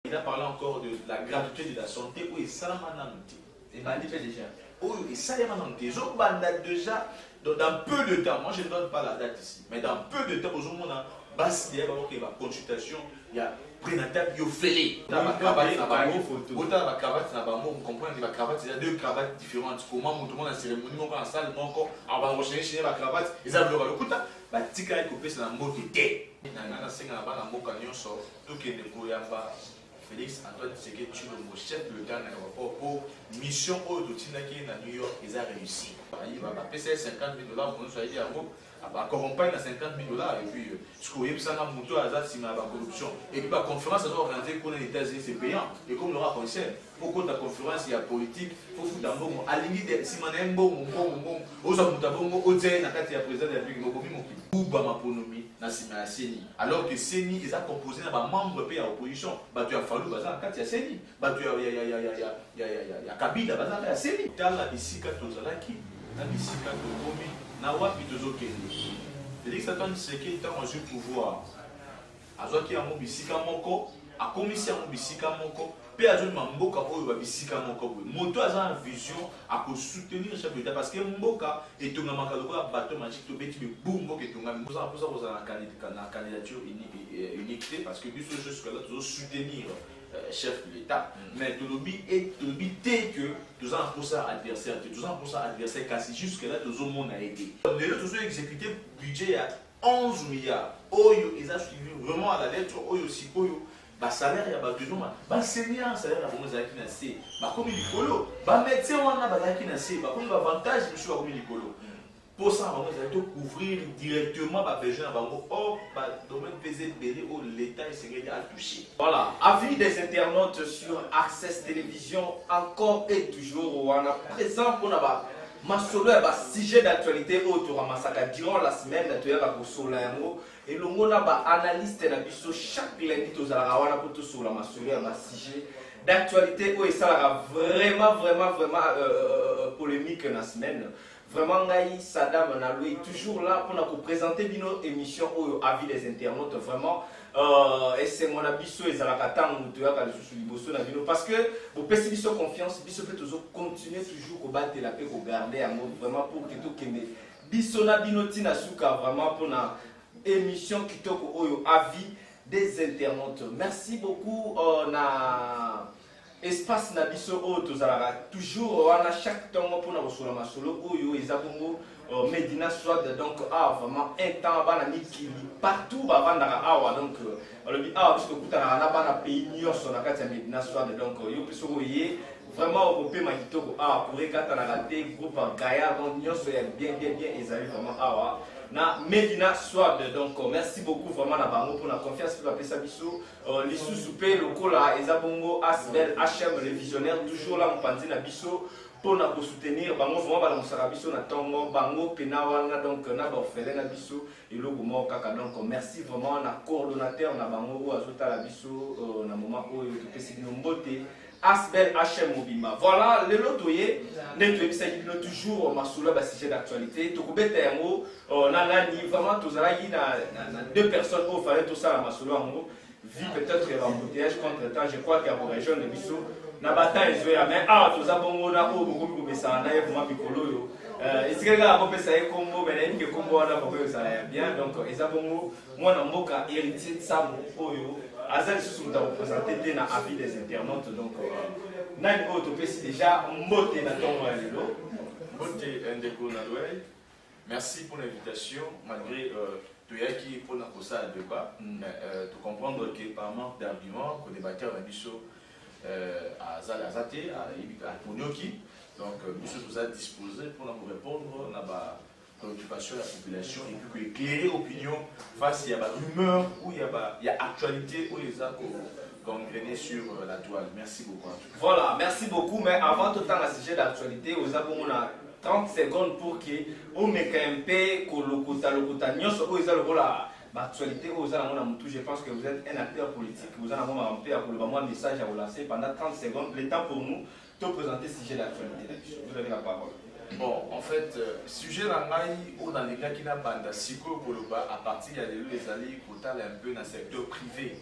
Il a parlé encore de la gratuité de la santé. Oui, ça m'a Et Bandi fait déjà. Oui, ça m'a déjà dans peu de temps. Moi, je ne donne pas la date ici, mais dans peu de temps, aujourd'hui, on a basse il y a une consultation, il y a prénatal, il y a fêlé. Autant la cravate, vous comprenez, la cravate, il y a deux cravates différentes. Comment tout le monde a cérémonie, on va en salle, encore, on va rechercher la cravate, ils ont le coup. Bah, tika est coupé, c'est la mot de thé. Félix Antoine Tshisekedi le chef de l'État dans l'aéroport pour mission au Dotinaki à New York, ils ont réussi. Il va payer 50 000 $ pour nous soyez à vous. À corrompre 50 000 $ et puis ce qu'on y a ça dans moto à ça c'est ma corruption et puis la conférence a organisée pour les États-Unis c'est payant et comme l'aura conseil pourquoi la conférence il y a politique faut foutre un bon à limite si man un bon aux hommes d'abord au dire na kati ya président de la République mokomi moki ou ba maponomi na sima seni alors que seni ils a composé na ba membre pays à opposition ba tu a fallu ba na kati ya seni ba tu ya Kabila ba na ya seni tala bisika tozalaki na bisika tokomi na wapi tozokende Félix Antoine Tshisekedi ntango azwi pouvoir azwaki yango bisika moko akomisi yango bisika moko mpe azolima mboka oyo babisika moko boye moto aza na vision akosoutenir chef de l'État parce que mboka etongamaka lokola bato magique tobeti bebu mboka etongami mposa kozala na candidature unique te parce que biso jusque-là tozosoutenir chef de l'État, mais Tolobi est que nous avons pour ça adversaire, nous avons pour ça adversaire car c'est jusque là tout le monde a aidé. Les autres ont exécuté budget à 11 milliards. Oyo, ils ont suivi vraiment à la lettre. Oyo, si Oyo, bah salaire il y a bah toujours bah senior salaire à vous avez financé, bah comme il colo, bah médecin on a bah financé, bah comme l'avantage monsieur comme il colo. Pour ça, on va couvrir directement les besoins de domaine PZBD où l'État a touché. Voilà, avis des internautes sur Access Télévision, encore et toujours, on a présent pour ma solo sujet d'actualité autour de Masaka durant la semaine, tu as solo et le monde a analyste chaque lundi tous à la pour tout sur la sujet d'actualité où ça vraiment polémique dans la semaine. Vraiment, Sadam Naloui toujours là pour nous présenter nos émissions au avis des internautes. Vraiment, et c'est mon avis sur les Alakatans ou parce que vous pouvez confiance, vous pouvez toujours continuer toujours à battre la paix, à garder amour vraiment pour que tout le monde. Bisona Binotina Souka vraiment pour une émission qui toque au avis des internautes. Merci beaucoup. Espace na biso o tozalaka toujours wana chaque temps pour na bosolo masolo oyo ezabongo Medina Swad donc vraiment un temps bana mikili partout bavandaka awa donc alobi awa biso kutana na bana pays nyonso na kati ya Medina Swad donc yo biso oye vraiment opema kitoko awa pour ekata na raté groupe Gaia donc nyonso ya bien ezali vraiment awa na Medina Swad donc merci beaucoup vraiment na bango pour la confiance pour la pesa biso lisu soupé lokola ezabongo Asbel HM le visionnaire toujours là mopanzi na biso pour na soutenir bango vraiment bala musaka biso na tongo bango pena wana donc na ba ofele na biso eloko mo kaka donc merci vraiment na coordonnateur na bango azota la biso na moment oyo topesi bino mbote Asbel HM Mobima. Voilà, le lotoye, nous toujours masula ba sujet d'actualité. To kubeta yango nangani vraiment tozalaki na deux personnes au fallait tout ça la masula yango. Vie peut-être l'embouteillage contre temps, je crois qu'il y a une région de Bissau. Na bataille zoya mais tous abongo na o beaucoup ko besa na vraiment bikolo yo. Est-ce que là on peut ça combo mais que combo na ko ça bien donc ezabongo moi na mboka héritier de ça oyo. Azal sous ta représenté dans avis des internautes donc nani auto pesi déjà mbote na ton lelo mbote ndeko na lwai merci pour l'invitation malgré toyaki pour na kosa débat to comprendre que par manque d'arguments que débatteur na biso azal azate a ponyoki donc biso nous a disposé pour nous répondre na ba préoccupation de la population et puis éclairer l'opinion face à la rumeur ou il y a actualité où les a gangréné sur la toile. Merci beaucoup. Voilà, merci beaucoup. Mais avant tout temps, le sujet d'actualité, vous avez 30 secondes pour que vous mettez un peu l'actualité, je pense que vous êtes un acteur politique, vous avez un message à vous lancer pendant 30 secondes. Le temps pour nous de présenter le sujet d'actualité. Vous avez la parole. Bon, en fait, sujet langai ou dans les cas qui n'a pas de psycho à partir de les alliés un peu dans le secteur privé.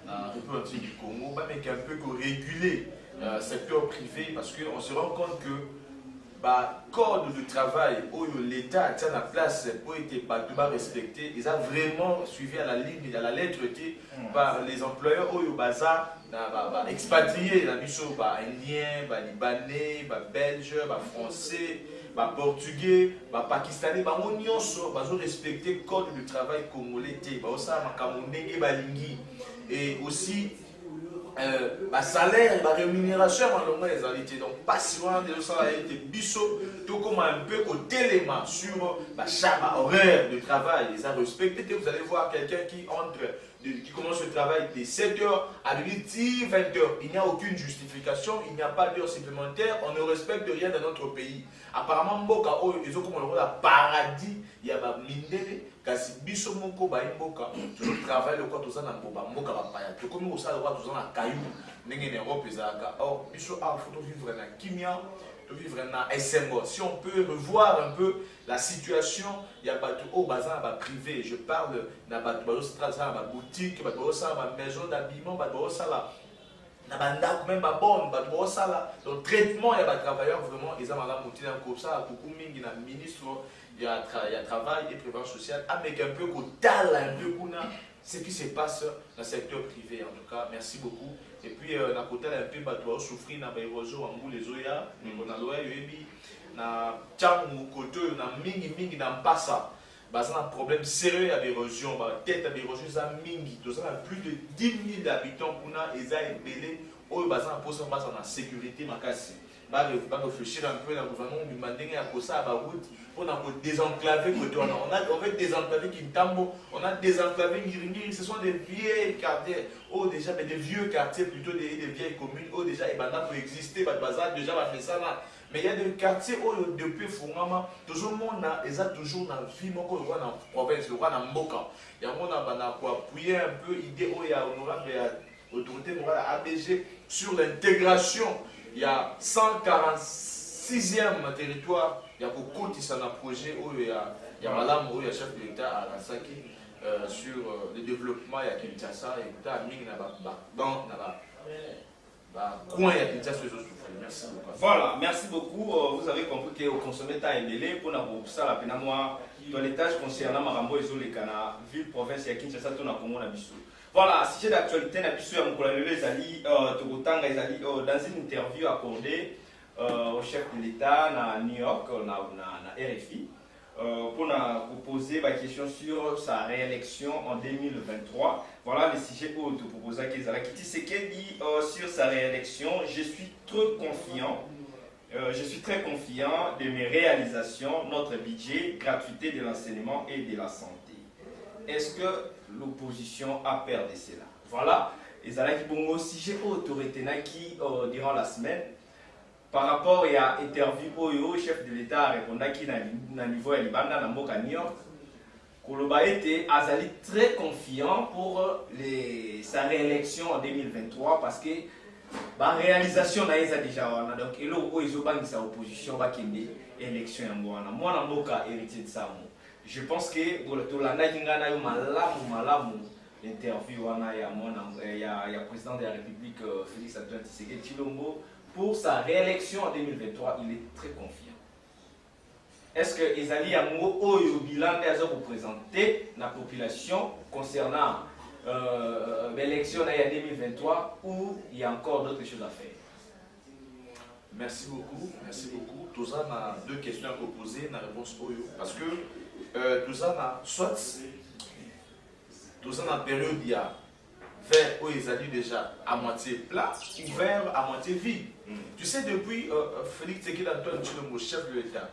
dans la République du Congo, mais qui est un peu réguler le secteur privé parce qu'on se rend compte que le code de travail où l'État tient la place pour être respecté, ils ont vraiment suivi à la ligne, à la lettre par les employeurs où ils expatriés, indiens, libanais, belges, français, portugais, pakistanais, ils ont respecté le code de travail congolais, et aussi salaire, rémunération donc pas si loin de ça a été bisso tout comme un peu au téléma sur chaque horaire de travail, ils ont respecté. Vous allez voir quelqu'un qui commence le travail dès 7h à 20h. Il n'y a aucune justification, il n'y a pas d'heure supplémentaire, on ne respecte rien dans notre pays. Apparemment, Mboka, ils ont comme le paradis, il y a Mindele, kasi biso moko ba Mboka, toujours travail le quoi tout ça dans Mboka ba paya. Tout comme ça le quoi tout ça dans caillou, n'engene Europe ezaka. Or biso a photo vivre na kimia, de vivre na SMO. Si on peut revoir un peu la situation, il y a pas au bazar ba privé, je parle na ba boutique, ba maison d'habillement, ba là. Même bon, le traitement, il y a des travailleurs vraiment, ils ont comme ça, beaucoup de ministre, il y a travail et prévention sociale, avec un peu ce qui se passe dans le secteur privé. En tout cas, merci beaucoup. Et puis, on a côté un peu de souffrir dans l'érosion, en bout les oya, on a l'oeil, na tchamu côté, na mingi na passa. C'est un problème sérieux à l'érosion. Tête à l'érosion, ça mingi. Tout ça, plus de 10 000 habitants pour nous, ils ont ébélé. Ils ont la sécurité. Ils vont réfléchir un peu dans le gouvernement. Ils vont demander à ça à route pour désenclaver. On veut désenclaver Kintambo. On a désenclavé Ngiringiri. Ce sont des vieilles quartiers. Déjà des vieux quartiers, plutôt des vieilles communes. Déjà, ils peuvent exister. Déjà, on fait ça là. Mais il y a des quartiers où depuis Fungama, toujours le monde a toujours dans la vie, dans la province, dans la Mboka. Il y a un monde qui a appuyé un peu l'idée où il y a l'autorité morale ABG sur l'intégration. Il y a 146e territoire, il y a beaucoup de projets où il y a Madame, où il y a chef de l'État à Rasaki sur le développement, il y a Kinshasa, et il y a Ming, Merci beaucoup. Voilà, merci beaucoup. Vous avez compris que vous consommez ta MLA pour ça la peine moi toilettage concernant Marambo et Zolekana, ville province et Kinshasa tout na Congo na biso. Voilà, sujet d'actualité na biso ya mokolalo ezali Togotanga ezali dans une interview accordée au chef de l'État na New York na RFI pour poser ma question sur sa réélection en 2023. Voilà le sujet où tu proposes à Kézala Kiti. C'est qu'elle dit sur sa réélection, je suis très confiant de mes réalisations, notre budget, gratuité de l'enseignement et de la santé. Est-ce que l'opposition a perdu cela? Voilà, et ça qui bon sujet autorité qui durant la semaine. Par rapport à l'interview au chef de l'État a répondu qu'il y a un niveau de Libanda dans New York, Koloba était très confiant pour sa réélection en 2023 parce que la réalisation a déjà donc et là où ils ont sa opposition va qu'il y ait élection en moi na mboka héritier de ça. Je pense que pour l'Olanda kingana yo malamu l'interview il y a président de la République Félix Antoine Tshisekedi Tshilombo. Pour sa réélection en 2023, il est très confiant. Est-ce que Ezali Amour au bilan est représenté la population concernant l'élection en 2023 ou il y a encore d'autres choses à faire? Merci beaucoup, merci beaucoup. Tout ça, on a deux questions à poser dans la réponse Oyo. Parce que tout ça, on a soit tout ça dans la période il y a vers où ils allaient déjà à moitié plat ou vers à moitié vide. Tu sais, depuis Félix Tshisekedi Antoine Tshilombo, chef de l'État,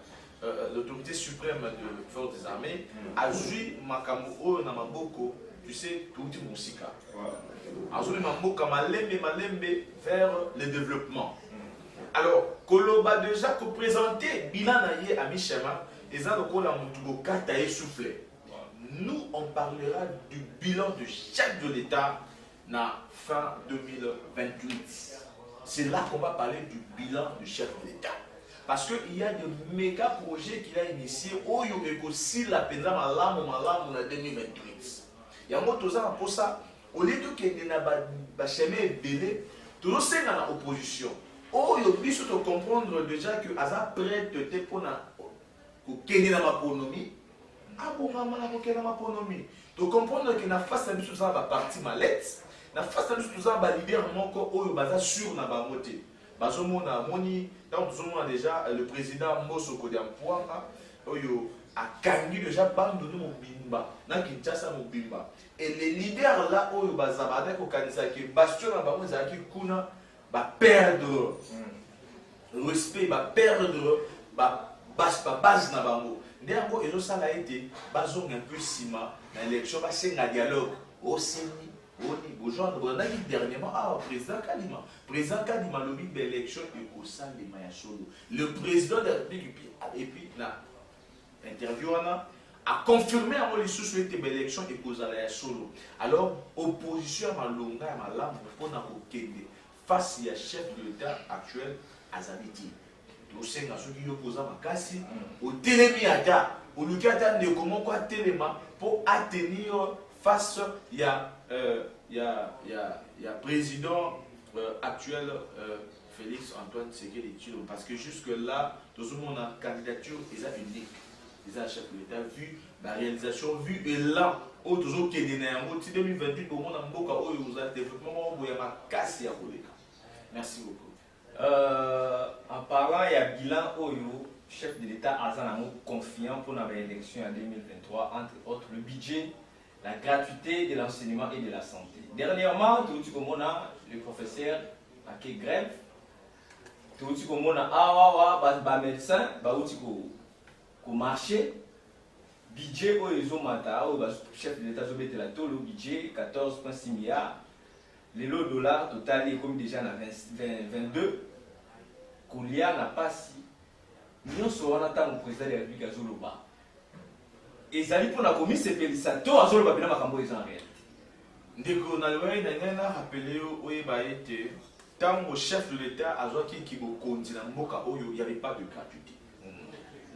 l'autorité suprême de forces des armées, a joué Makamou na Maboko, tu sais, tout le Moussika. A joué Maboka Malembe vers le développement. Alors, Koloba déjà que présenté bilan naïe à Michema, et ça le Kola Moutuboka t'a essoufflé. Nous, on parlera du bilan du chef de l'État na fin 2028. C'est là qu'on va parler du bilan du chef de l'État. Parce qu'il y a des méga projets qu'il a initiés au Yomeko si la peine malamu en 2028. Il y a un autre pour ça, au lieu de qu'il n'y ait pas chemin belé, tout le monde dans l'opposition. Oh, il faut comprendre déjà que Aza prête pour qu'il dans ma ponomie. Ah bon, maman, il dans ma ponomie. Tu comprendre que na face à nous ça va partie mallette, na face à nous tout ça va leader moko oyo baza sur na ba moté. Bazo mona moni, donc tout le monde déjà le président Mosoko Diampoanga oyo a kangi déjà bandonné mon bimba, na Kinshasa mon bimba. Et les leaders là oyo baza ba ko kanisa que bastion na bango za ki kuna ba perdre respect, ba perdre ba base na bango. Néanmoins, et ça a été basé un peu ciment dans l'élection, c'est un dialogue au Séni, au Niboujouan, dernièrement, président Kadima, lobby de l'élection et au sein de Maya Solo. Le président de la République, et puis, l'interview a confirmé à moi les sous-souhaités de l'élection et aux Maya Solo. Alors, opposition à Malonga et à Malam pour face à chef de l'État actuel, Azabiti. Au sein de ceux qui opposent à Makassi, au Télémiata, au Lukata de comment quoi Téléma pour atteindre face il y a président actuel Félix Antoine Tshisekedi Tshilombo parce que jusque là tout le monde a candidature ils a unique ils a chef de l'État vu la réalisation vu et là au toujours qui est né en 2028 au monde a beaucoup au développement où il y a Makassi à Koleka. Merci beaucoup. En parlant, il y a bilan Oyo, chef de l'État Azanamo confiant pour l'élection en 2023, entre autres le budget, la gratuité de l'enseignement et de la santé. Dernièrement, le professeur a fait grève. Tout le monde a médecin, a marché. Budget Oyo Mata, chef de l'État le budget 14,6 milliards. Le lot de dollars total est comme déjà dans 22. Koulia n'a pas si. Nous sommes en tant que président de la République à Zoloba. Et ça dit pour la commission, c'est ça. Toi, à Zoloba, bien avant ils en réalité. Ndeko na loye na ngana rappelé oye ba été tant au chef de l'État a zoaki qui mo kondi na mboka oyo il y avait pas de gratuité.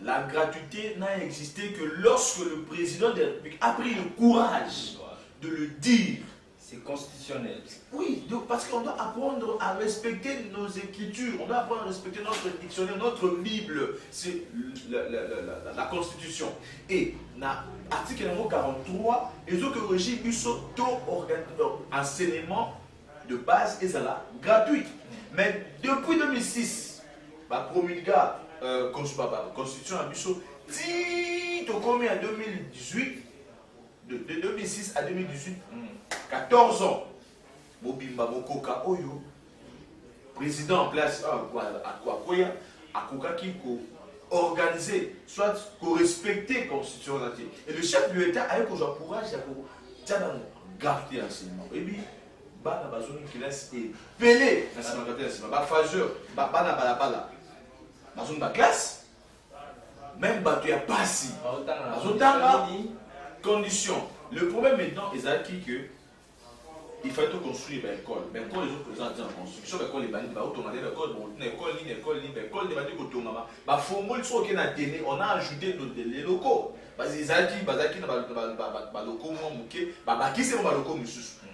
La gratuité n'a existé que lorsque le président de la République a pris le courage de le dire. C'est constitutionnel. Oui, donc parce qu'on doit apprendre à respecter nos écritures, on doit apprendre à respecter notre dictionnaire, notre Bible, c'est la Constitution. Et dans l'article 43, ils ont que le régime enseignement de base et ça gratuit. Mais depuis 2006, la promulga Constitution a dit combien en 2018, de 2006 à 2018, 14 ans, Mobimba Mokoka Oyo, président en place à Kwakoya, à Kokaki, organiser, soit respecter la Constitution. Et le chef de l'État a eu le courage de garder l'enseignement. Et puis, il y a des gens qui laissent peler l'enseignement, dans la classe, même il n'y a pas si. Condition. Le problème maintenant, c'est que il faut construire une école. Mais quand les autres présents en construction, l'école est bannie, on a ajouté les locaux.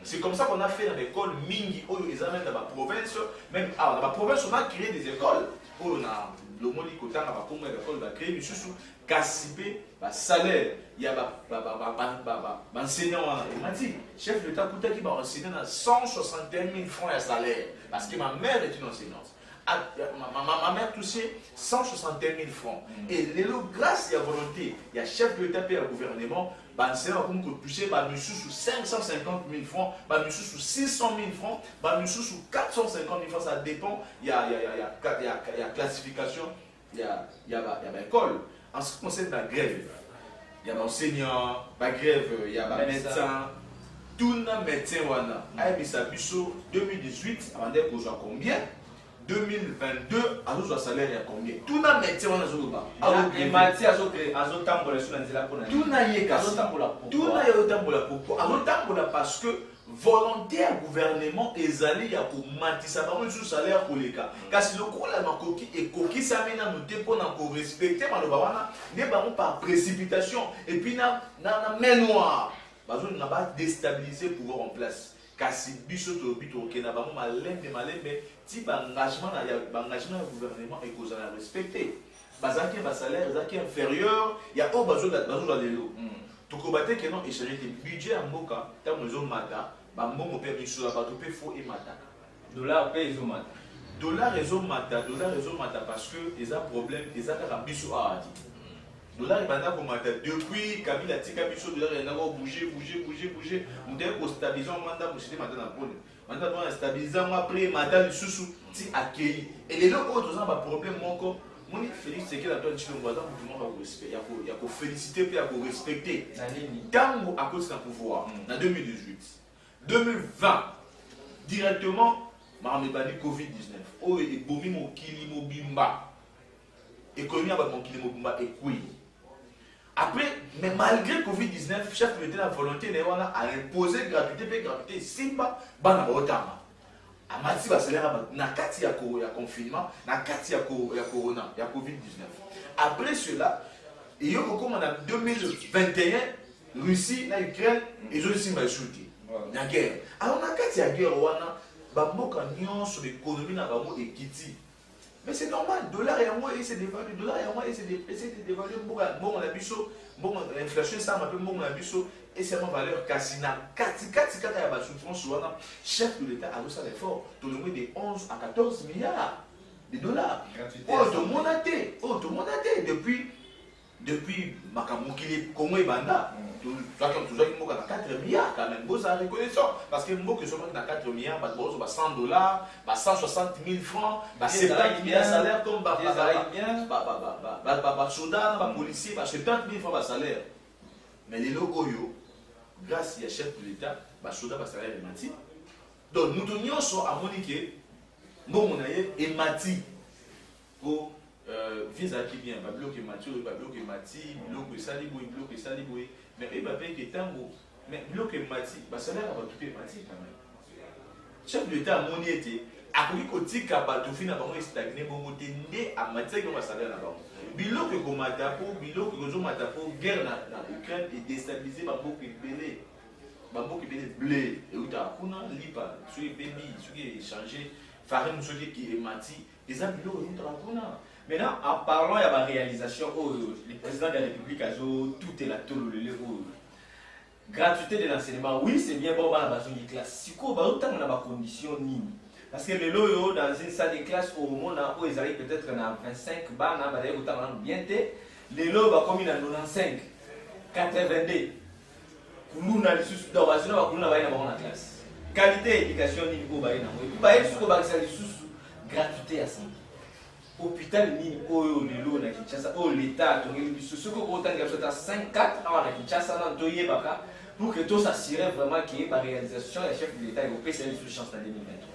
C'est comme ça qu'on a fait dans l'école Mingi, où ils amènent dans la province. Même dans la province, on a créé des écoles. On a le monde qui a l'école, va créer un salaire. Il y a un enseignant. Il m'a dit, chef de l'État, qui va enseigner dans 161 000 francs de salaire. Parce que ma mère est une enseignante. Ma mère touchait 161 000 francs. Et grâce à la volonté, il y a chef de l'État et le gouvernement, enseignant qui touché 550 000 francs, sous 600 000 francs, sous 450 000 francs, ça dépend. Il y a classification, il y a école. En ce qui concerne la grève, il y a enseignant, la grève, il y a médecin, tout le médecin, il 2018, avant d'être combien 2022, à nos salaire, il y a combien tout le médecin, on a et Mathieu, tout n'a parce que volontaire gouvernement est allé à matissa sous salaire pour les cas. Car si le coup la makoki et coquille ça mène à nous pour respecter malobana n'est pas par précipitation et puis na main noire. On n'a pas déstabilisé le pouvoir en place. kasi biso to bito okena bango malembe ti engagement na gouvernement ekozala respecté bazaki ba salaire bazaki inférieur ya o bazo lelo tokobate ke non échanger te budget ya mboka ntango ezomata bambongo mpe miso ya bato mpe fo emataka dollar mpe ezomata dollar ezomata parce que eza problème eza kaka biso awa ti dollar ebanda komata depuis kabila tika biso dollar eyandaka bouger moto kostabilize manda mosite mata na pole manda mpona stabilize ngo après mata lisusu ti akei elelo oyo toza na baproblème moko moni Félix Tshisekedi Antoine Tshilombo aza motu moko ya kofélicité mpe ya korespecte ntango akoti na pouvoir na 2018 2020 directement makambo ebandi covid-19 oyo ebomi mokili mobimba économie ya bamokili mobimba ekwei après mais malgré covid-19 chef de l'État na volonté na ye wana aimposer gratuité mpe gratuité esimba bana baotanga amati basalaire na kati ya confinement na kati ya corona ya covid-19 après cela eyo kokoma na 2021 Russie na Ukraine ezosimba esuti na guerre alors na kati ya guerre wana bamboka nyonso l'économie na bango ekiti mais c'est normal dollar yango ese dévalué dollar yango ese dévalué mbongo na biso mbongo inflation esama mpe mbongo na biso esama valeur kasi na kati kaka ya basouffrance wana chef de l'état azosala effort tolongwe de 11 à 14 milliards de dollars oyo tomona te depuis makambo mokili kongo ebanda tozwaki mboka na 4 milliards quand même bozala reconnaissant parce que mboka ezomaki na 4 milliards bato bozwa ba 100 dollars ba 160 000 francs ba 70 000 salaire comme basoda na bapolicier ba 70 000 francs basalaire mais lelo oyo grâce ya chef de l'état basoda basalaire emati donc moto nyonso amoni ke mbongo na ye emati po vie ezalaki bien babiloko emati oyo babiloko emati biloko esali boye mais oyeba mpe ke ntango mais biloko emati basalaire ya bato mpe emati quand même chef de l'état amoni ete akoki kotika bato fi na bango estagne bongo te nde amataki bango basalaire na bango biloko ekomata mpo biloko ekozomata mpo guerre na Ukraine edestabilize bamboka ebele blé eutaka kuna lipa soki ebebi soki echange farine soki emati eza biloko eutaka kuna. Maintenant, en parlant de la réalisation, le président de la République a tout la gratuité de l'enseignement, oui, c'est bien bon, dans une classe. Si on a des conditions, parce que les loyaux dans une salle de classe, au moment où ils arrivent peut-être dans 25 bars, bien les loyaux vont comme dans 95, 82. Kuluna lisusu da wazina wa kuluna baina ba classe. Qualité éducation ni ko baina mo. Puis baina suko ba lisusu gratuité à ça. Hôpital ni oyo lelo na Kinshasa o l'état tongeli biso soko ko tanga sota 54 awa na Kinshasa na ntoye baka pour que tout s'assurer vraiment que la réalisation la chef de l'état et au PCL sous chance en 2023.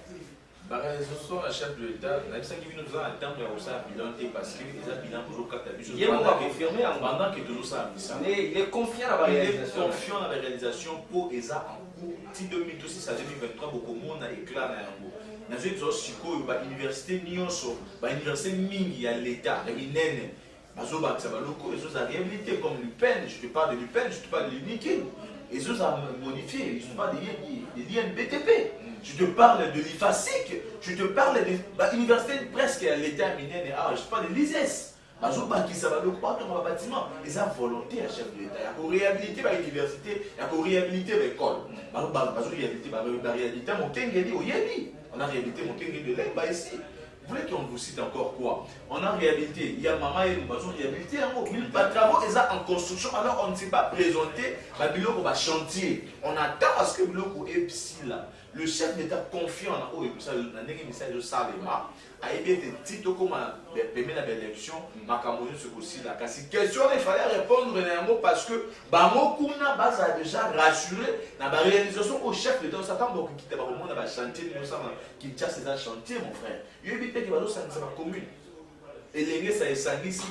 La réalisation la chef de l'état na bisa qui nous a attendre ya ça bilan parce que les bilan toujours kata biso pendant que toujours ça il est confiant dans la réalisation. Il est confiant dans la réalisation pour eza en cours ti 2026 à 2023 beaucoup monde na éclat na yango. Na zezo sikoyo ba université nyonso ba université mingi ya l'état ya minene bazo ba baloko ezo za réhabilité comme l'UPEN, je te parle de l'UPEN, je te parle de l'UNIKIN, ezo za modifier, je te parle de l'INBTP, je te parle de l'IFASIC, je te parle de l'université presque à l'état minene, je te parle de l'ISES. Bazo ba ki sa baloko ba to ba bâtiment, les a volonté à chef de l'état, ya ko réhabiliter ba université, ya ko réhabiliter ba école. Bazo réhabiliter ba réhabiliter mon tengeli oyebi. On a réhabilité mon de l'Emba ici. Vous voulez qu'on vous cite encore quoi? On a réhabilité. Il y a maman et nous avons réhabilité. Les travaux sont en construction. Alors on ne s'est pas présenté. On va chantier. On attend à ce que le chef d'État confiant en eux. Ça, le message de Salema a été dit comme permet l'élection. Ma Cameroun se aussi là. Si question il fallait répondre parce que Bango Kuna Baz a déjà rassuré dans la réalisation au chef d'État. On s'attend beaucoup qui était au monde dans le chantier. Qui tient ces chantiers, mon frère. Il y a des gens qui sont commune. Et les gens qui sont ici,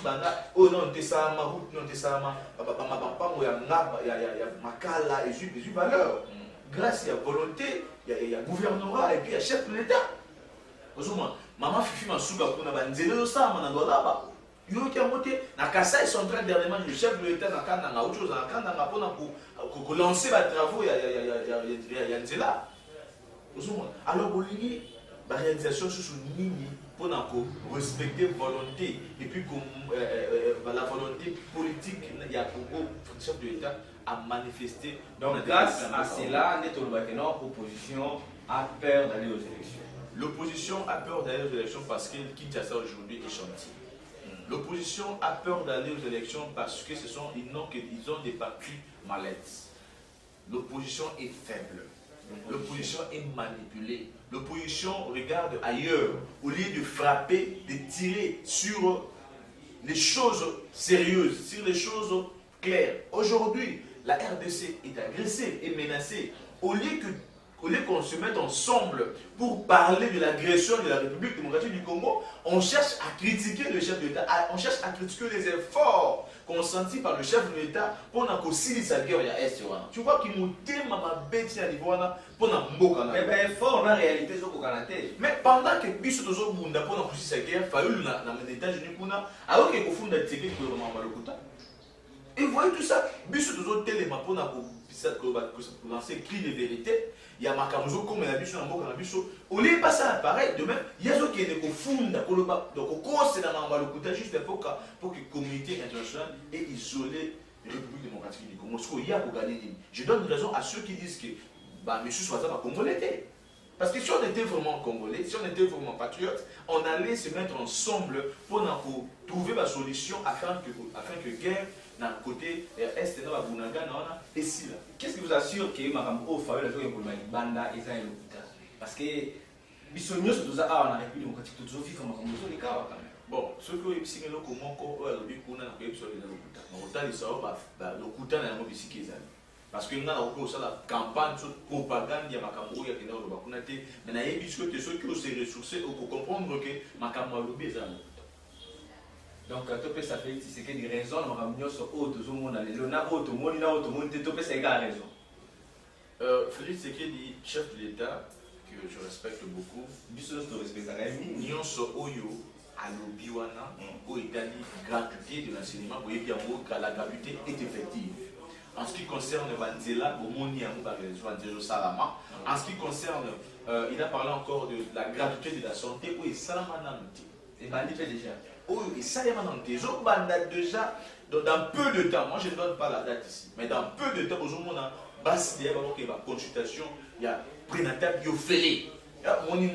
oh non, tu sais, ma route, non, tu sais, ma makala, et j'ai valeur. Grâce à la volonté, il y a gouvernorat et puis il y a chef de l'État. Maman Fifi m'a souga pour na banzelo ça manando là-bas. Yo qui a monté na Kasa ils sont en train dernièrement le chef de l'État na kana autre chose na kana na pona pour lancer les travaux il y a nzela. Alors, vous voyez, la réalisation sur Nini pour respecter la volonté et puis la volonté politique, il y a beaucoup de chef de l'État à manifester. Donc, grâce à cela, l'opposition a peur d'aller aux élections. L'opposition a peur d'aller aux élections parce que Kinshasa aujourd'hui est chantier. L'opposition a peur d'aller aux élections parce que ils ont des partis malaises. L'opposition est faible. L'opposition est manipulée. L'opposition regarde ailleurs. Au lieu de frapper, de tirer sur les choses sérieuses, sur les choses claires. Aujourd'hui, la RDC est agressée et menacée. Au lieu qu'on se mette ensemble pour parler de l'agression de la République démocratique du Congo, on cherche à critiquer le chef de l'État, on cherche à critiquer les efforts consentis par le chef de l'État pour n'accourir sa guerre à Est. Tu vois qu'il nous dit ma bête à niveau pour n'accourir. Mais effort en réalité, mais pendant que biso tozo bunda pour n'accourir sa guerre, faulu na les États-Unis kuna, alors que kofunda teke ko mama lokuta. Et vous voyez tout ça, biso tozo téléma pour lancer cri de vérité. Il y a Makamuzo comme la biso na mboka na biso. Au lieu pas ça pareil de même, il y a ceux qui ne kofunda ko loba donc au cause na mama lokuta juste pour que la communauté internationale ait isolé la République démocratique du Congo. Il y a pour gagner. Je donne raison à ceux qui disent que monsieur Swaza va congolais. Parce que si on était vraiment congolais, si on était vraiment patriote, on allait se mettre ensemble pour trouver la solution afin que guerre dans le côté est et si là. Qu'est-ce qui vous assure que Makambo Fawe la joie pour le Banda et ça est l'hôpital? Parce que Bissonio se doit avoir la République démocratique tout vivre comme Makambo les cas quand même. Bon, ce que vous savez comment on a vu qu'on a eu sur l'hôpital. L'hôpital il sort l'hôpital n'a pas visité les amis. Parce que nous avons aussi la campagne de propagande de Makambo et de Bakunate. Mais nous avons vu que ceux qui ont ces ressources pour comprendre que Makambo est là. Donc, ça fait c'est que des raisons, nous avons sur autre monde, autre monde, ça a raison. Félix Tshisekedi, chef de l'État, que je respecte beaucoup, nous sommes Oyo, à l'Obiwana, au Italie, gratuité de l'enseignement, vous voyez bien que la gratuité est effective. En ce qui concerne Banzela, Salama, en ce qui concerne, il a parlé encore de la gratuité de la santé, oui, Salama Namti. Et Bandi fait déjà. Oui, Salama Namti. Déjà, dans peu de temps, moi je ne donne pas la date ici, mais dans peu de temps, on a basé une consultation, il y a prénatal, il y a fêlé.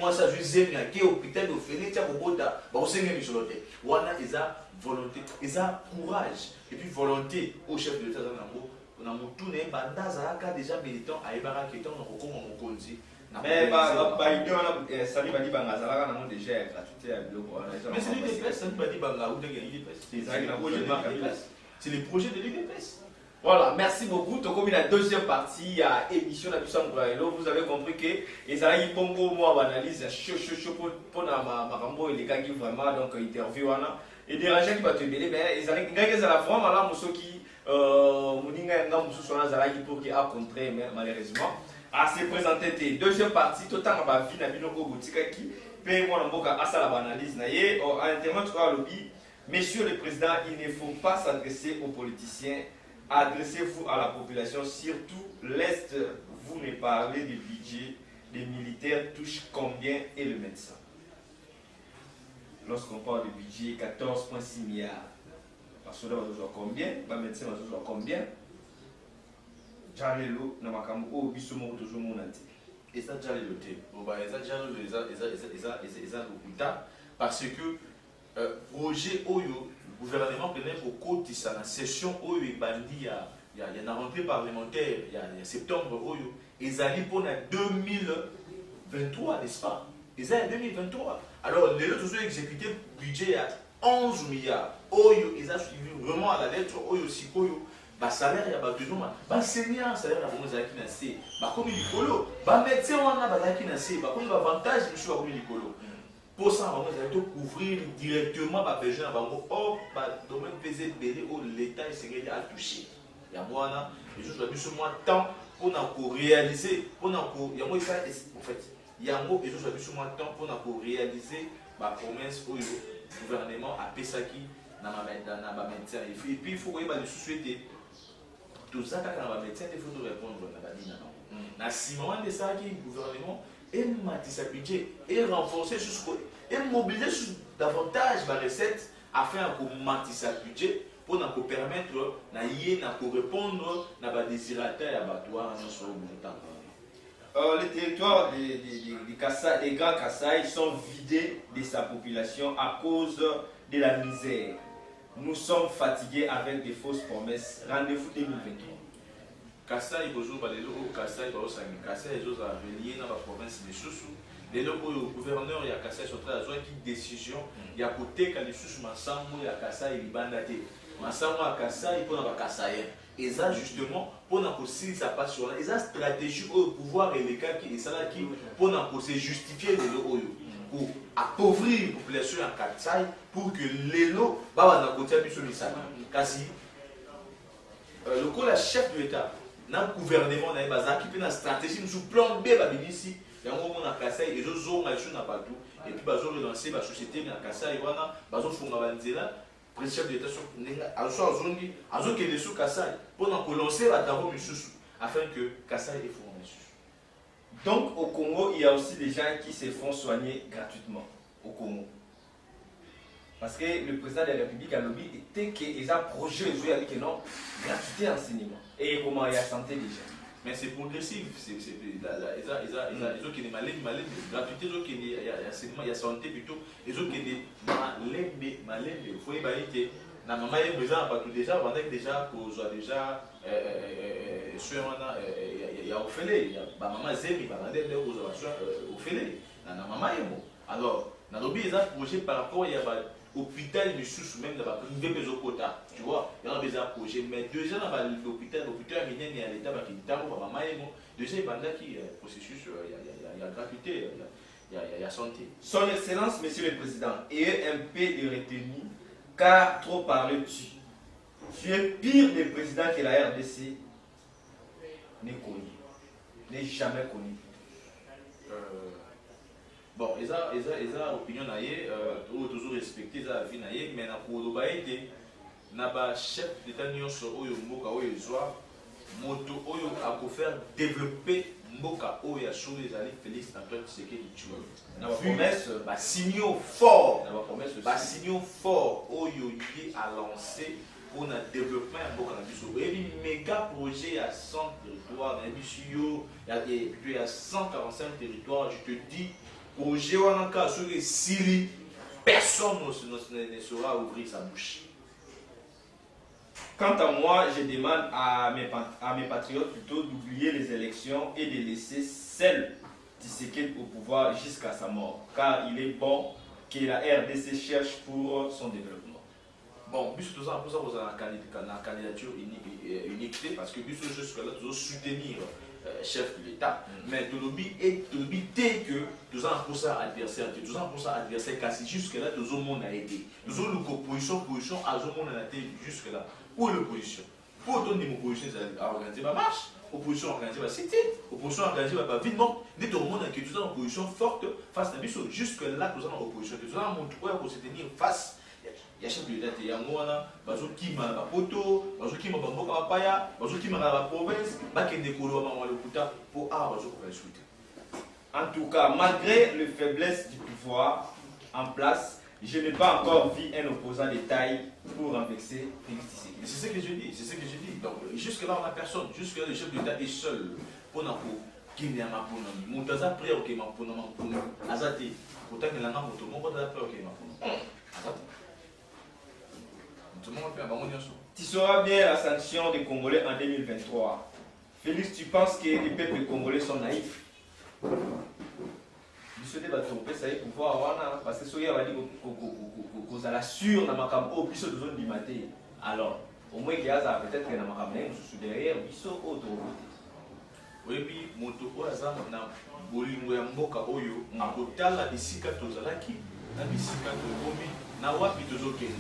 Moi, ça, je disais, il y a un hôpital, il y a fêlé, il y a un hôpital, il y a volonté, il y a courage, et puis volonté au chef de l'État. On a tourné, déjà militant à Ebara qui était en Mokonzi. Mais Sali Badi Bangazala a déjà gratuité à Biloko. Mais c'est l'UDPS, Sali Badi Banga ou l'UDPS. C'est les projets de l'UDPS. Voilà, merci beaucoup. Donc, comme la deuxième partie à émission de Puissant Moukaelo, vous avez compris que les Alaï Pongo, moi, analyse chaud pour Marambo et les gars qui vraiment donc interview et des rangers qui va te mêler, mais les Alaï à la fois, malheureusement, ceux qui Mouninga Ngamusu sont Alaï pour qui a contré, mais malheureusement. À se présenter deuxième partie totalement ma vie na bino ko botika qui paye moi mboka asa la analyse na ye en internet quoi lobby messieurs le président il ne faut pas s'adresser aux politiciens adressez-vous à la population surtout l'est vous ne parlez du budget des militaires touchent combien et le médecin lorsqu'on parle de budget 14,6 milliards parce que là on doit combien le médecin on doit combien Jalelo na makambo o biso mo toujours mon anti. Et ça jalelo te. Bon bah ça jalelo eza lokuta parce que projet oyo gouvernement prenait au côté ça la session oyo ebandi il y a une rentrée parlementaire il y a septembre oyo ezali pour na 2023 n'est-ce pas? Ezali 2023. Alors les autres ont exécuté budget à 11 milliards. Oyo ils ont suivi vraiment à la lettre oyo sikoyo. Ba salaire ya ba besoin ba senior salaire ya bongo zaki na C ba komi likolo ba médecin wana ba zaki na C ba komi ba avantage monsieur ba komi likolo pour ça bongo zaki to couvrir directement ba besoin bango or ba domaine pesé belé au l'état essayé à toucher ya mwana et je dois biso moi temps pour na ko réaliser pour na ko ya moi ça en fait yango et je dois biso moi temps pour na ko réaliser ba promesse au gouvernement a pesaki na ba médecin et puis il faut que ba société tout ça, quand on va médecin, il faut répondre à la dîne. Na si moment de ça, le gouvernement et matissa budget et renforcer et mobiliser davantage la recette afin de matissa budget pour nous permettre de répondre à la désirata et à battoir sur le temps. Les territoires des Grands Kasaï sont vidés de sa population à cause de la misère. Nous sommes fatigués avec des fausses promesses. Rendez-vous 2023. Kasaï, bonjour, Kasaï, Kasaï, relié dans la province de Soussou. Dès lors que le gouverneur et Kasaï sont très à une décision, il y a côté que les Soussou Massamou et Kasaï, ils bandent. Massamou et Kasaï, pour la Kasaï. Et ça, justement, pour nous aussi, ça passe sur là. Et ça, stratégie au pouvoir et les cas qui est ça là qui, pour nous justifier les lots, pour appauvrir la population en Kasaï, pour que les lots, bah, on a côté sur les salles. Kasi, le coup, la chef de l'État, dans le gouvernement, dans les qui une stratégie, nous plan B, ici, il y a un moment dans Kasaï, et ils ont partout, et puis ils ont relancé la société dans Kasaï, ils ont fait le chef d'État a dit que sous Kasaï pour lancer la travaux afin que Kasaï est fourni. Donc au Congo, il y a aussi des gens qui se font soigner gratuitement au Congo. Parce que le président de la République a lobby était qu'ils ont projet de que non, gratuité enseignement. Et comment il y a santé des gens. Mais c'est progressif, ils ont qui est malin, gratuité, ils ont qui est enseignement, il y a santé plutôt, ils ont qui est malin, il faut y aller que la maman est présente partout déjà, pendant que déjà, qu'on soit déjà, il y a Ophélie, il y a maman Zémi, il y a Ophélie, la maman est bon. Alors, dans le ils ont projet par rapport à l'hôpital, même dans le privé, tu vois, il y a des projets, mais déjà dans l'hôpital, il y a l'État qui est maman est bon. Déjà, il y a un processus, il y a gratuité, il y a santé. Son Excellence, Monsieur le Président, ayez un peu de retenue, car trop parles-tu. Tu es pire des présidents que la RDC n'est connu, n'est jamais connu. Bon, ils ont opinion toujours respecté la vie mais pour le baïté, n'a chef d'État nyonso oyo mboka oyo ezwa moto oyo a faire développer mboka oyo ya chose ezali Félix Antoine Tshisekedi Tshilombo. Na promesse ba signaux fort oyo lié à lancer pour le développement de mboka na biso. Et méga projet à 100 territoires na biso il y a 145 territoires, je te dis projet wanaka sur les Syrie, personne ne saura ouvrir sa bouche. Quant à moi, je demande à mes patriotes plutôt d'oublier les élections et de laisser celle Tshisekedi au pouvoir jusqu'à sa mort, car il est bon que la RDC cherche pour son développement. Bon, bis tout ça pour ça vous avez la candidature unique parce que bis jusque-là nous soutenir chef de l'État, mais tout le but est que nous avons pour ça adversaire, car c'est jusque-là nous avons aidé. Nous avons l'opposition à jusque-là. Pour l'opposition, pour autant une opposition à organiser ma marche, opposition organisée va cité, opposition organisée va vite non, dès tout le monde que nous avons une opposition forte face à Bissau. Jusque-là nous avons opposition, nous avons montré pour se tenir face. Il y a chef de l'État, il y a Mouana, Bazo Kima, Bapoto, Bazo Kima, Bamboka, Mapaya, Bazo Kima, la province, Bakende Kolo, Maman Loputa, pour Bazo Souhaiter. En tout cas, malgré la faiblesse du pouvoir en place, je n'ai pas encore vu un opposant de taille pour renverser Félix Tshisekedi. C'est ce que je dis, Donc, jusque-là, on n'a personne. Jusque-là, le chef de l'État est seul. Pour nous, Kine Amaponami. Montaza prière au Kemaponami. Azati. Pourtant, il y a un moto. Mon pote a prière au Kemaponami. Azati. Tu sauras bien la sanction des Congolais en 2023. Félix, tu penses que les peuples congolais sont naïfs? Je souhaite que ça ait pouvoir parce que ce qu'il a dit que ça l'assure dans ma campagne au plus de zone du matin. Alors, au moins qu'il y a peut-être que dans ma campagne, je suis derrière, biso autre. Oui, puis moto oaza na bolingo ya mboka oyo akotala bisika tozalaki na bisika tokomi na wapi tozokende.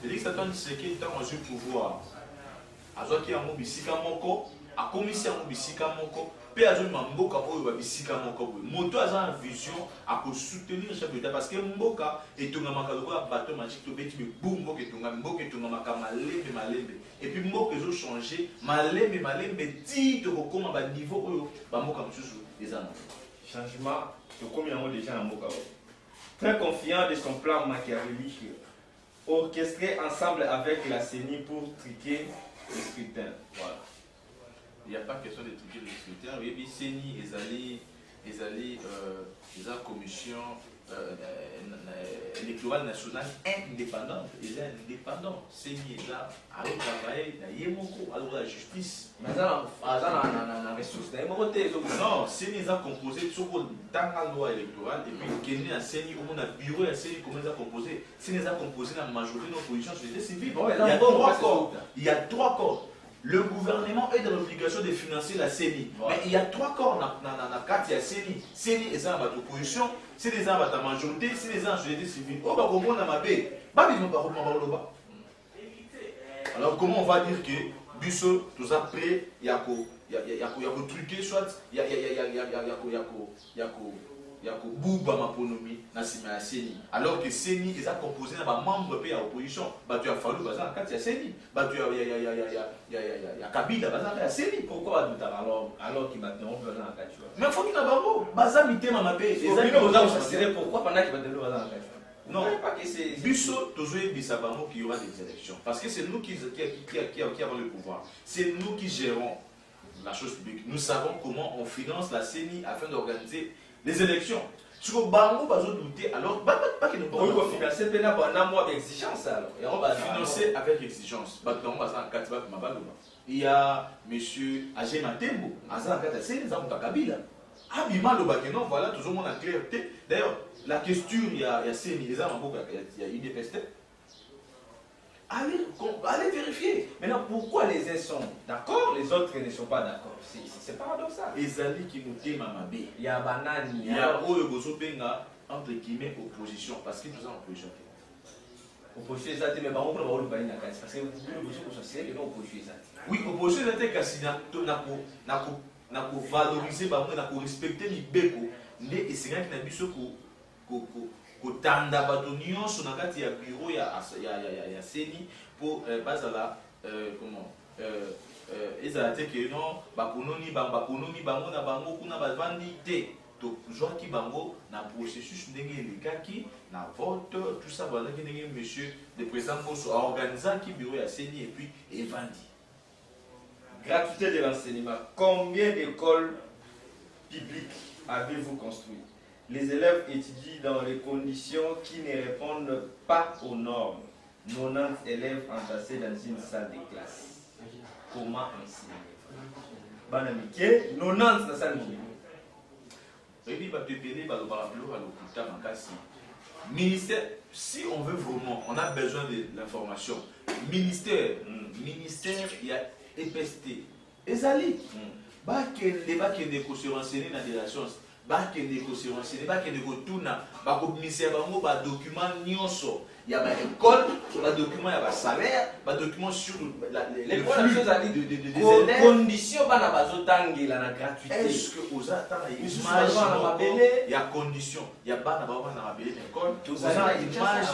Félix Antoine Tshisekedi tant azwi pouvoir azwaki yango bisika moko akomisi yango bisika moko mpe azomema mboka oyo babisika moko boye moto aza na vision akosoutenir chef d'État parce que mboka etongamaka lokola bateau magique tobeti bebu mboka etongamaka malembe et puis mboka ezochange malembe ti tokokoma baniveau oyo bamboka mosusu eza na changement, comme il déjà en très confiant de son plan machiavélique, orchestré ensemble avec la CENI pour triquer le scrutin. Voilà. Il n'y a pas question de truquer le scrutin. Oui, mais CENI, ils allaient la commission électorale nationale indépendante. Ils sont indépendants. CENI est là, à travailler, alors la justice. Mais ça, ressources. Non, CENI est composé dans la loi électorale et puis qu'il y a un CENI, on a un bureau et un CENI, comment ils ont composé. CENI est composé dans la majorité de l'opposition société civile. Il y a trois corps. Le gouvernement est dans l'obligation de financer la CENI. Mais il y a trois corps dans la carte, il y a CENI. CENI est dans l'opposition, c'est des gens dans la majorité, c'est des gens dans la société civile. Oh, bah, comment on a ma paix? Alors, comment on va dire que Busso, tout ça prêt, il y a que truquer, soit il y a que Bouba Maponomi, Nassima Seni. Alors que Seni, ils ont composé dans les membres de l'opposition. Tu as fallu, il y a Seni. Il y a Kabila, il y a Seni. Pourquoi alors qu'il va te rompre dans la carte? Mais il faut qu'il y ait un bambou. Baza mité mamapé. Pourquoi pendant qu'il va te rompre dans la carte? Non, Busso, toujours il y aura des élections. Parce que c'est nous qui avons le pouvoir. C'est nous qui gérons la chose publique. Nous savons comment on finance la CENI afin d'organiser les élections. Si vous avez douté, alors pas que nous pouvons financer avec exigence. Financer avec exigence. Il y a M. Agé Matembo, voilà, toujours mon clarté. D'ailleurs, la question, il y a CENI, il y a UDPST. Allez vérifier. Maintenant, pourquoi les uns sont d'accord, les autres ne sont pas d'accord? C'est paradoxal. Les alliés qui nous tément à Mabé. Il y a Banane, il y a Oyogozobenga, entre guillemets, opposition. Parce qu'ils sont en opposition. Opposition, mais par contre, on va aller parce que l'opposition, c'est l'opposition. Oui, opposition, c'est n'a valoriser, n'a respecter les béco. Mais c'est vrai qu'il y a des kotanda bato nyonso na kati ya bureau ya CENI pour bazala comment ezala te ke non bakononi bango na bango kuna bavandi te to joaki bango na processus ndenge elekaki na vote tout ça voilà que ndenge monsieur le président Bosso a organisé qui bureau ya CENI et puis evandi. Gratuité de l'enseignement. Combien d'écoles publiques avez-vous construit? Les élèves étudient dans les conditions qui ne répondent pas aux normes. 90 élèves entassés dans une salle de classe. Comment enseigner? Banamike, 90 dans la salle de classe. Ministère, si on veut vraiment, on a besoin de l'information. Ministère, il y a EPST. Ezali. Bakende ko se renseigner dans des relations. Bakende ko se renseigner, bakende ko tuna, bakoministère bango ba document nyonso. Il y a des écoles, des documents, il y a des salaires, des documents sur les conditions pour la gratuité. Est-ce que vous avez une image? Il y a conditions. Il y a des écoles. Vous avez une image.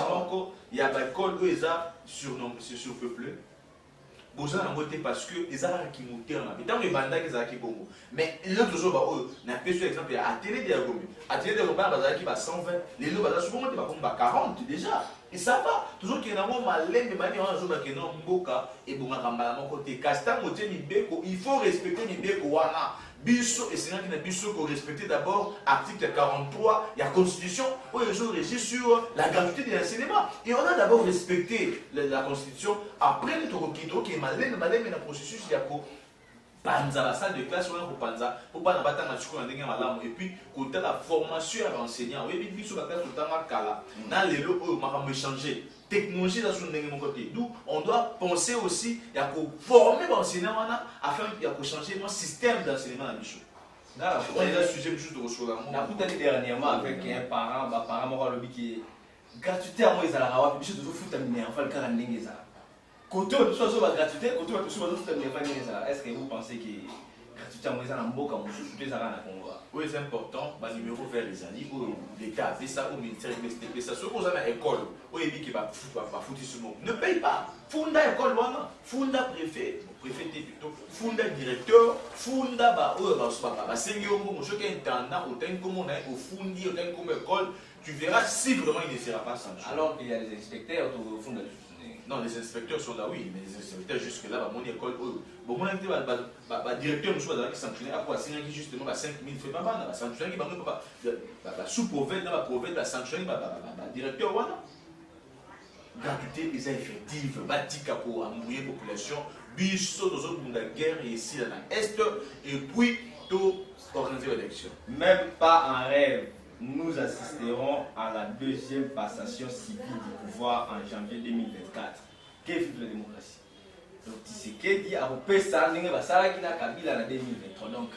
Il y a des écoles où ils ont surpeuplé. Vous avez voté parce que les gens qui montent en habitant les bandas qui sont bongo. Mais l'autre toujours, on a pris sur exemple, il y a Atelier de Gomi. Atelier de Gomi, qui va 120. Les lots, souvent, ils vont 40 déjà. Et ça va. Toujours qu'il y a un moment malin, mais il y a un jour qui est non mboka et bon, côté. Castan, il faut respecter les beko wana. Bisso et c'est là qu'il y a Bisso qu'on respecte d'abord article 43, il y a constitution où les choses régissent sur la gratuité de l'enseignement. Et on a d'abord respecté la constitution. Après notre qui est malin, mais le processus il y a quoi? Panza la salle de classe on a pour panza pour pas n'abattre ma chiko ndenge malamu et puis côté la formation à l'enseignant oui biso la classe tout temps kala na lelo o makambo changer technologie dans son ndenge mon côté d'où on doit penser aussi il y a pour former l'enseignant afin il y a pour changer mon système d'enseignement à biso là on est là sujet juste de recevoir on a tout allé dernièrement avec un parent moi le qui gratuité à moi ils allaient avoir biso toujours foutre mineur enfin le cas ndenge ça. Côté où tu sois gratuité, côté où tu sois est-ce que vous pensez que certitude yango eza na mboka mosusu te ezaka na Congo. Oui, c'est important, le numéro vers les alliés, l'État, c'est ça, au ministère de ça. Ceux qui ont une école, où il dit qu'il va foutre ce mot, ne paye pas. Funda école, funda préfet, préfet plutôt, funda directeur, funda ceux qui ont intendant, au fundi, au école, tu verras si vraiment il ne sera pas sanctionné. Alors qu'il y a des inspecteurs au fond de non, les inspecteurs sont là, oui, mais les inspecteurs jusque-là, mon école, bon, mon directeur, nous sommes sanctionné à quoi? C'est justement 5 000 francs par an, sanctionné, sous-province, dans la province, sanctionné, directeur, voilà. Gratuité, les effectifs, batika pour embrouiller la population, biso, dans la guerre ici, dans l'Est, et puis, tout organiser l'élection. Même pas en rêve. Nous assisterons à la deuxième passation civile du pouvoir en janvier 2024. Que vive la démocratie. Donc, Tshisekedi a repris ça, il y a Kabila en 2023. Donc,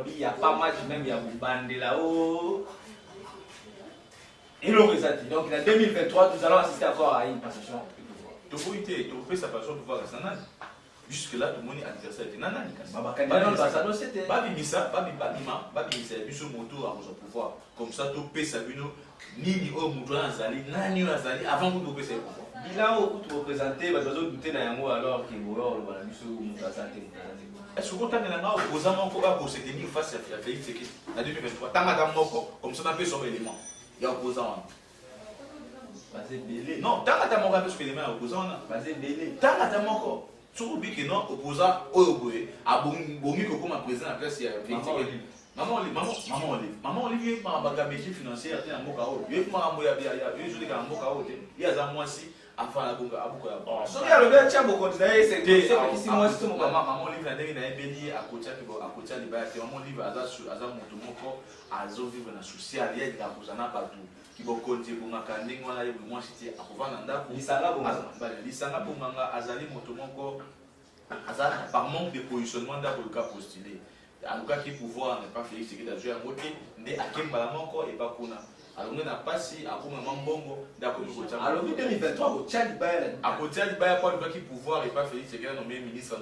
il n'y a pas match, même il y a Boubande là-haut. Et l'on dit. Donc, en 2023, nous allons assister encore à une passation du pouvoir. Donc, tu repris sa passation du pouvoir à Sanani. Jusque-là, tout le monde est adversaire de Nanani. Pouvoir. Comme ça, tu peux savoir ni au Moudouan Azali, Nani Azali, avant que tu puisses pouvoir. Bilan où tu représentes, tu dois douter d'un mot alors qu'il y aura le est-ce que tu as opposant pour se tenir face à Félix Tshisekedi en 2023? Tu as comme ça, on a fait son élément. Il y a opposant. Non, tu as un son élément opposant. Tu as un surtout que non, opposant au Oboé, à Bongi comme président à la place, il y a Maman Olivier, ma métier financier, il y a un mot KO. Il y a un mot KO. Il y a un mois si, avant la bonga, à beaucoup. So, il y a le bien, tiens, vous continuez, c'est ici, moi, c'est mon maman Olivier, il y a un béni à côté de l'Ibéaté. Maman Olivier, à Motomoko, à vivre dans le social, il y a des gens partout. Qui vont continuer pour m'accorder, moi, il y a moi, c'était à Kovanda. L'Isanga pour Manga, Azali Motomoko, par manque de positionnement dans le cas postulé. En tout cas, qui pouvoir n'est pas Félix Tshisekedi à jouer à côté, mais à Kembala encore et pas Kuna. Alors, on n'a pas si à Kuma Mambongo, d'accord. Alors, 2023, au Tchad, à côté de Baya, pas de qui pouvoir et pas Félix Tshisekedi nommé ministre, et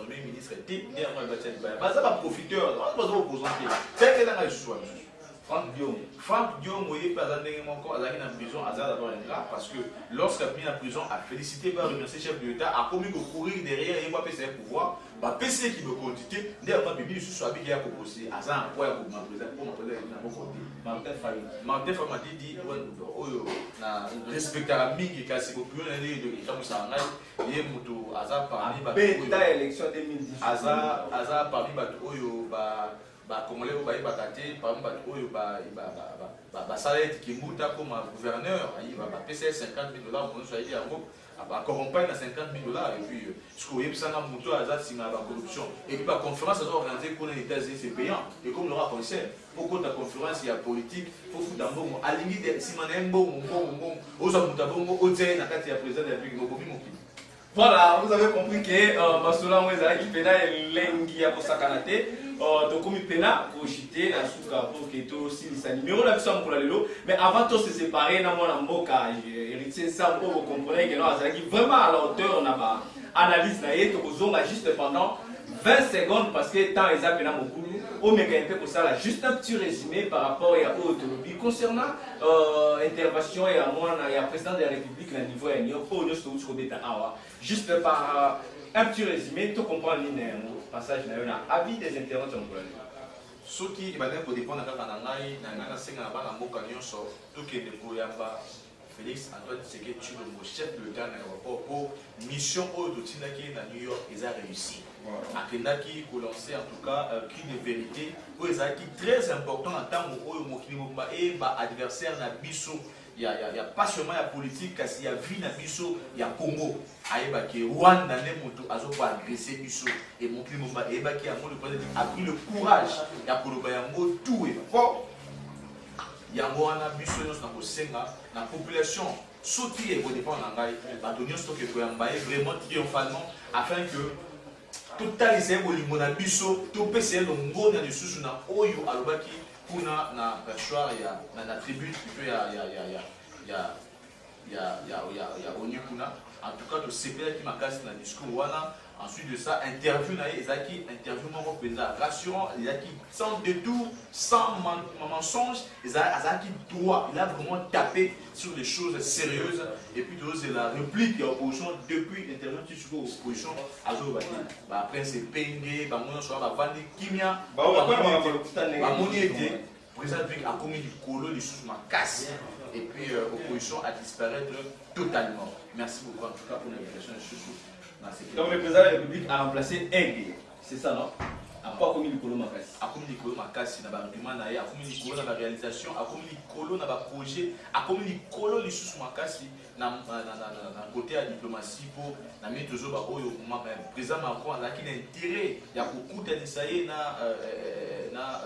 dernièrement, il va Tchad Baya. Pas ça, pas profiteur, on va pas opposant. C'est que là, il soit. Franck Diom, vous voyez, pas encore à la prison, à d'abord un grave, parce que lorsqu'il a mis en prison, a félicité, va remercier le chef de l'État, a commis de courir derrière et va passer un pouvoir, va PC qui veut continuer, d'ailleurs, Bibi, je suis habillé qui a proposé, à ça, un point pour ma présidente, pour ma présidente, Martin Famadi dit, respecter la mingi, car c'est pour plus un année de l'État, il y a moto, à ça, parmi, Beta élection 2010, à ça, parmi, Congolais par exemple, salaire qui est comme gouverneur, il va payer 50 000 $, pour nous choisir à corrompre à 50 000 $, et puis ce qu'on y a besoin de la corruption. Et puis la conférence organisée pour les États-Unis, c'est payant. Et comme le conseil, pour la conférence, il y a politique, il faut foutre un bon, à la limite, si on a un bon, président de la République. Voilà, vous avez compris que Bassoula Mweza qui pena lengi ya kosakanate donc comme pena ko chité na suka pour que to si ça numéro la biso mkola lelo mais avant de se séparer na mona mboka héritier ça pour vous comprendre que non azaki vraiment à la hauteur on a ba analyse na yeto kozonga juste pendant 20 secondes parce que temps ils appellent beaucoup au mécanisme pour ça là juste un petit résumé par rapport à autonomie concernant intervention et à moi et à président de la République à niveau et juste par un petit résumé tout comprendre ligne passage na avis des interventions ce qui va pour dépendre de la singa bana mboka nyonso to ke de koyamba Félix Antoine Tshisekedi tu le chef de l'État pour mission de Tinaki na New York ils a réussi. Akendaki pour lancer en tout cas cri de vérité pour les acquis très important en tant que adversaire na biso il y a pas seulement la politique il y a vie na biso il y a Congo ayeba ke Rwanda ne moto azo pas agresser biso et mon Kimomba ayeba ki le président a pris le courage ya koloba yango tout est fort yango wana biso nyonso na kosenga na population soki et dépend na ngai bato nyonso toke koyamba vraiment triomphalement afin que totalisé bolingo na biso topesa longo na lisusu na oyo alobaki kuna na perchoir na tribune plutôt ya onu kuna en tout cas, de CPL qui m'a cassé dans le discours. Ensuite de ça, interview, interview rassurant, il y a qui sans détour, sans mensonge, il a qui droit, il a vraiment tapé sur des choses sérieuses. Et puis c'est la réplique de l'opposition depuis l'interview de l'opposition. Après c'est Penge, on soit Vandi Kimia, on était président a commis du colo, les sous ma casse. Et puis l'opposition a disparu totalement. Merci beaucoup en tout cas pour l'invitation de Chouchou. Donc le président de la République a remplacé Eng, c'est ça non? A pas commis le colo Makassi. A commis le colo Makassi, na argument na ye, a commis le colo na réalisation, a commis le colo na projet, a commis le colo les sous Makassi na côté de la diplomatie pour na mettre toujours ba oyo président Macron a qui intérêt ya kokuta lisaye na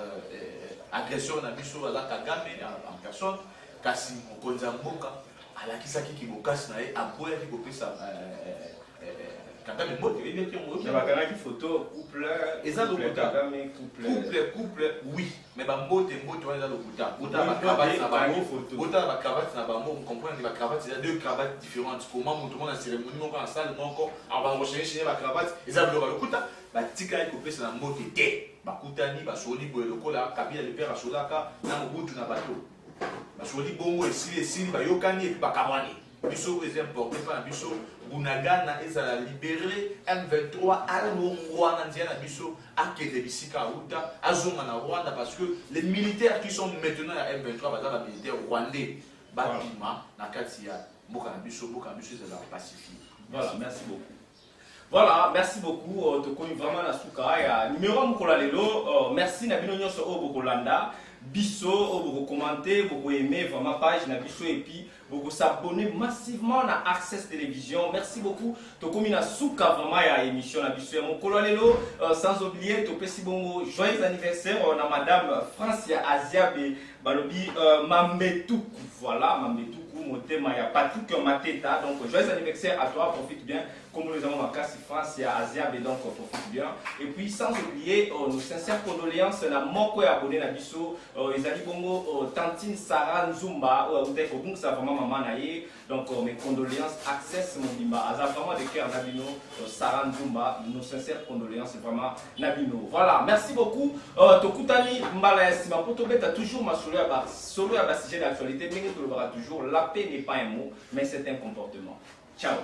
agression na biso ala Kagame en personne kasi mokonza mboka ala kisaki ki bokasi na ye aboya ki kopesa Kagame moto il était moto mais bakana ki photo couple couple oui mais ba moto on est dans le couta bota ba cravate na ba bota ba cravate na ba mo on comprend que ba cravate il y a deux cravates différentes comment tout le monde en cérémonie mon en salle mon encore on va rechercher ba cravate ils ont le couta ba tika ko pesa na moto te ba kutani ba soli boye lokola kabila le père asolaka na mobutu na bato ba soli bongo esili ba yokani et ba kamani biso est importé par biso Bunagana est à libérer M23 à Rwanda na biso à Kedebisika Ruta à Zomana Rwanda parce que les militaires qui sont maintenant à M23 bazaba militaires rwandais Bakima na Katia Boka biso c'est la Pacifique. Voilà, merci beaucoup. Voilà, merci beaucoup. Tu connais vraiment la souka. Numéro Mukola Lelo. Merci Nabino Nyonso Obokolanda. Biso, vous commenter, vous aimer vraiment page na biso et puis vous s'abonner massivement à Access Télévision. Merci beaucoup. Tokomi na souka vraiment ya émission na biso mon kololelo sans oublier to pesi bongo joyeux anniversaire on a madame Francia Aziabe balobi Mambetuku. Voilà, Mambetuku motema ya Patrick Mateta. Donc joyeux anniversaire à toi, profite bien. Comme nous avons ma casse France et Aziabe donc profite bien. Et puis sans oublier nos sincères condoléances na moko ya abonné na biso ezali bongo Tantine Sarah Nzumba ou te ko ça vraiment maman na ye. Donc mes condoléances Access Mondimba aza vraiment de cœur Nabino Sarah Nzumba nos sincères condoléances vraiment Nabino. Voilà, merci beaucoup. Tokutani mbala ya sima poto beta toujours ma solo ya sujet d'actualité mais toujours la paix n'est pas un mot mais c'est un comportement. Ciao.